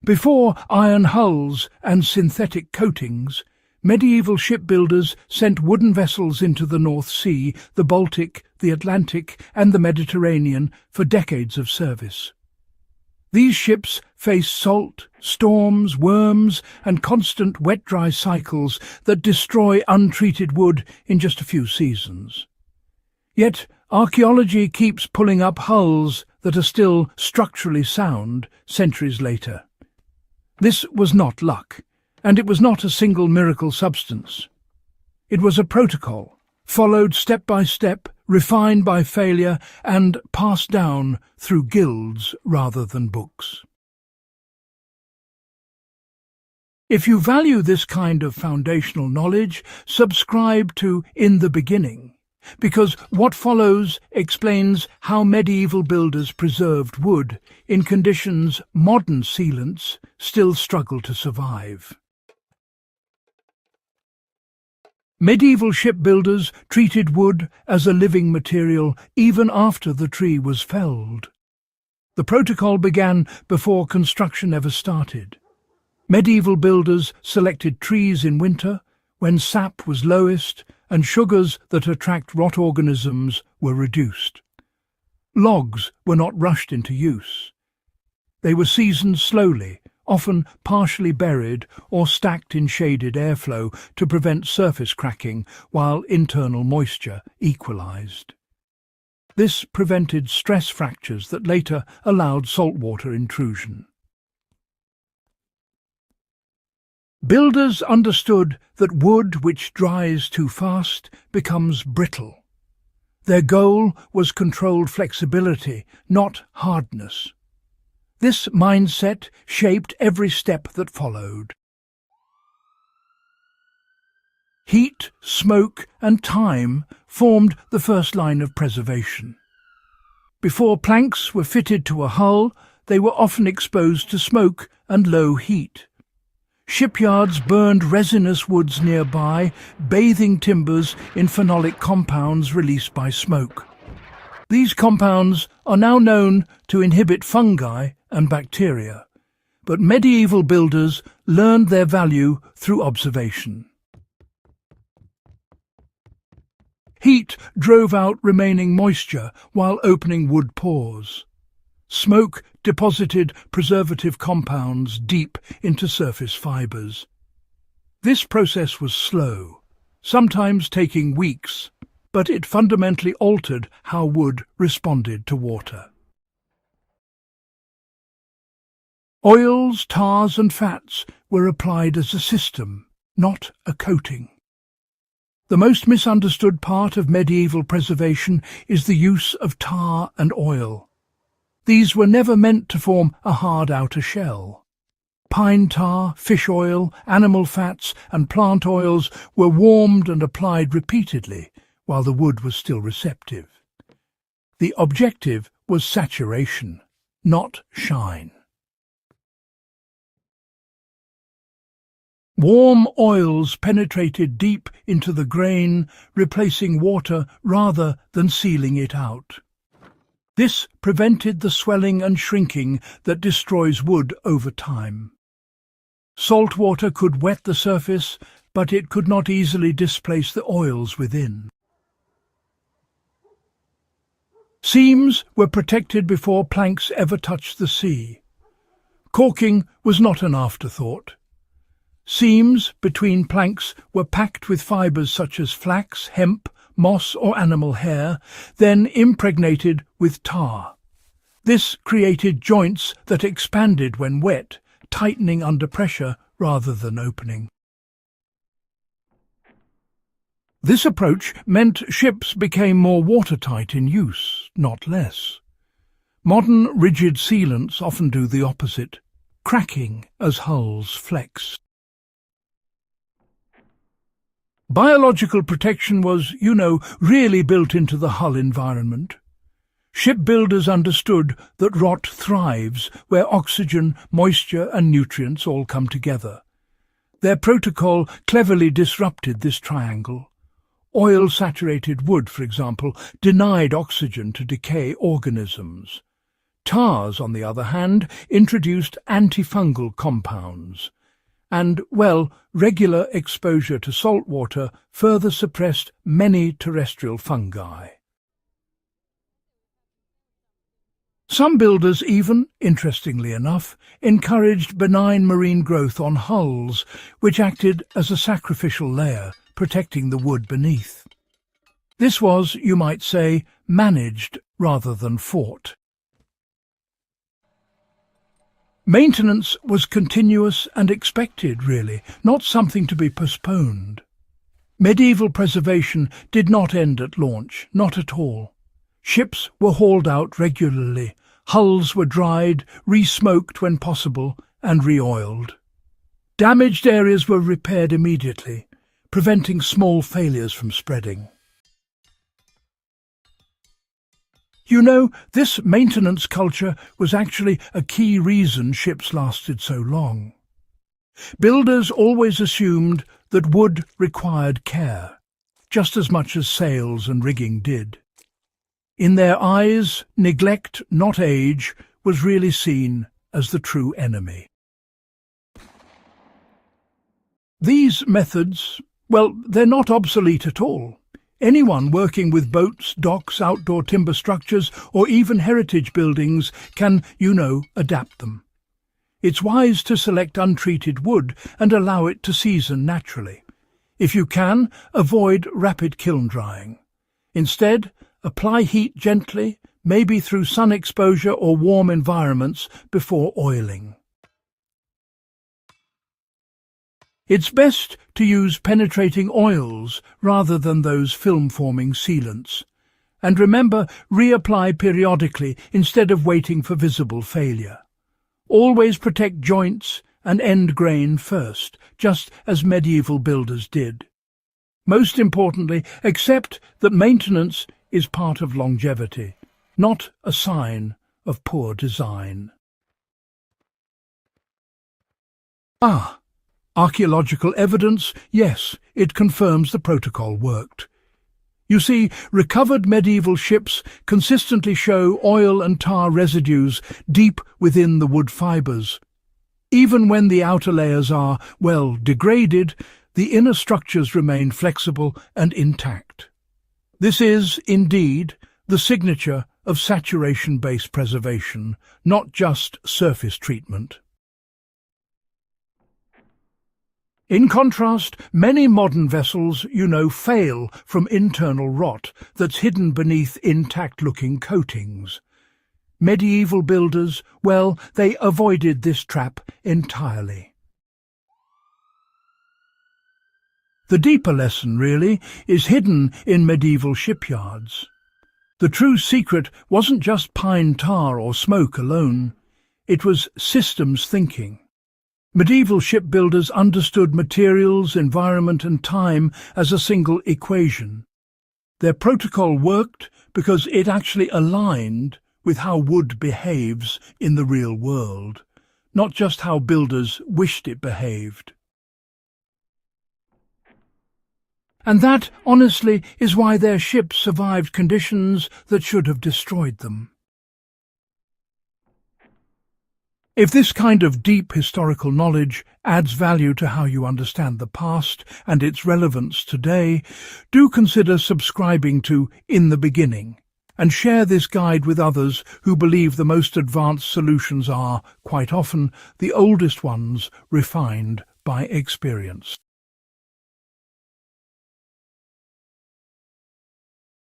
Before iron hulls and synthetic coatings, medieval shipbuilders sent wooden vessels into the North Sea, the Baltic, the Atlantic, and the Mediterranean for decades of service. These ships faced salt, storms, worms, and constant wet-dry cycles that destroy untreated wood in just a few seasons. Yet archaeology keeps pulling up hulls that are still structurally sound centuries later. This was not luck, and it was not a single miracle substance. It was a protocol, followed step by step, refined by failure, and passed down through guilds rather than books. If you value this kind of foundational knowledge, subscribe to In the Beginning, because what follows explains how medieval builders preserved wood in conditions modern sealants still struggle to survive. Medieval shipbuilders treated wood as a living material even after the tree was felled. The protocol began before construction ever started. Medieval builders selected trees in winter, when sap was lowest and sugars that attract rot organisms were reduced. Logs were not rushed into use. They were seasoned slowly, often partially buried or stacked in shaded airflow to prevent surface cracking while internal moisture equalized. This prevented stress fractures that later allowed saltwater intrusion. Builders understood that wood which dries too fast becomes brittle. Their goal was controlled flexibility, not hardness. This mindset shaped every step that followed. Heat, smoke, and time formed the first line of preservation. Before planks were fitted to a hull, they were often exposed to smoke and low heat. Shipyards burned resinous woods nearby, bathing timbers in phenolic compounds released by smoke. These compounds are now known to inhibit fungi and bacteria, but medieval builders learned their value through observation. Heat drove out remaining moisture while opening wood pores. Smoke deposited preservative compounds deep into surface fibers. This process was slow, sometimes taking weeks, but it fundamentally altered how wood responded to water. Oils, tars and fats were applied as a system, not a coating. The most misunderstood part of medieval preservation is the use of tar and oil. These were never meant to form a hard outer shell. Pine tar, fish oil, animal fats and plant oils were warmed and applied repeatedly while the wood was still receptive. The objective was saturation, not shine. Warm oils penetrated deep into the grain, replacing water rather than sealing it out. This prevented the swelling and shrinking that destroys wood over time. Salt water could wet the surface, but it could not easily displace the oils within. Seams were protected before planks ever touched the sea. Caulking was not an afterthought. Seams between planks were packed with fibres such as flax, hemp, moss or animal hair, then impregnated with tar. This created joints that expanded when wet, tightening under pressure rather than opening. This approach meant ships became more watertight in use, not less. Modern rigid sealants often do the opposite, cracking as hulls flex. Biological protection was, really built into the hull environment. Shipbuilders understood that rot thrives where oxygen, moisture and nutrients all come together. Their protocol cleverly disrupted this triangle. Oil-saturated wood, for example, denied oxygen to decay organisms. Tars, on the other hand, introduced antifungal compounds. And, well, regular exposure to salt water further suppressed many terrestrial fungi. Some builders even, interestingly enough, encouraged benign marine growth on hulls, which acted as a sacrificial layer, protecting the wood beneath. This was, you might say, managed rather than fought. Maintenance was continuous and expected, really, not something to be postponed. Medieval preservation did not end at launch, not at all. Ships were hauled out regularly, hulls were dried, re-smoked when possible, and re-oiled. Damaged areas were repaired immediately, preventing small failures from spreading. You know, this maintenance culture was actually a key reason ships lasted so long. Builders always assumed that wood required care, just as much as sails and rigging did. In their eyes, neglect, not age, was really seen as the true enemy. These methods, well, they're not obsolete at all. Anyone working with boats, docks, outdoor timber structures, or even heritage buildings can, adapt them. It's wise to select untreated wood and allow it to season naturally. If you can, avoid rapid kiln drying. Instead, apply heat gently, maybe through sun exposure or warm environments, before oiling. It's best to use penetrating oils rather than those film-forming sealants. And remember, reapply periodically instead of waiting for visible failure. Always protect joints and end grain first, just as medieval builders did. Most importantly, accept that maintenance is part of longevity, not a sign of poor design. Archaeological evidence, yes, it confirms the protocol worked. You see, recovered medieval ships consistently show oil and tar residues deep within the wood fibres. Even when the outer layers are, well, degraded, the inner structures remain flexible and intact. This is, indeed, the signature of saturation-based preservation, not just surface treatment. In contrast, many modern vessels, fail from internal rot that's hidden beneath intact-looking coatings. Medieval builders, well, they avoided this trap entirely. The deeper lesson, really, is hidden in medieval shipyards. The true secret wasn't just pine tar or smoke alone. It was systems thinking. Medieval shipbuilders understood materials, environment and time as a single equation. Their protocol worked because it actually aligned with how wood behaves in the real world, not just how builders wished it behaved. And that, honestly, is why their ships survived conditions that should have destroyed them. If this kind of deep historical knowledge adds value to how you understand the past and its relevance today, do consider subscribing to In the Beginning and share this guide with others who believe the most advanced solutions are, quite often, the oldest ones refined by experience.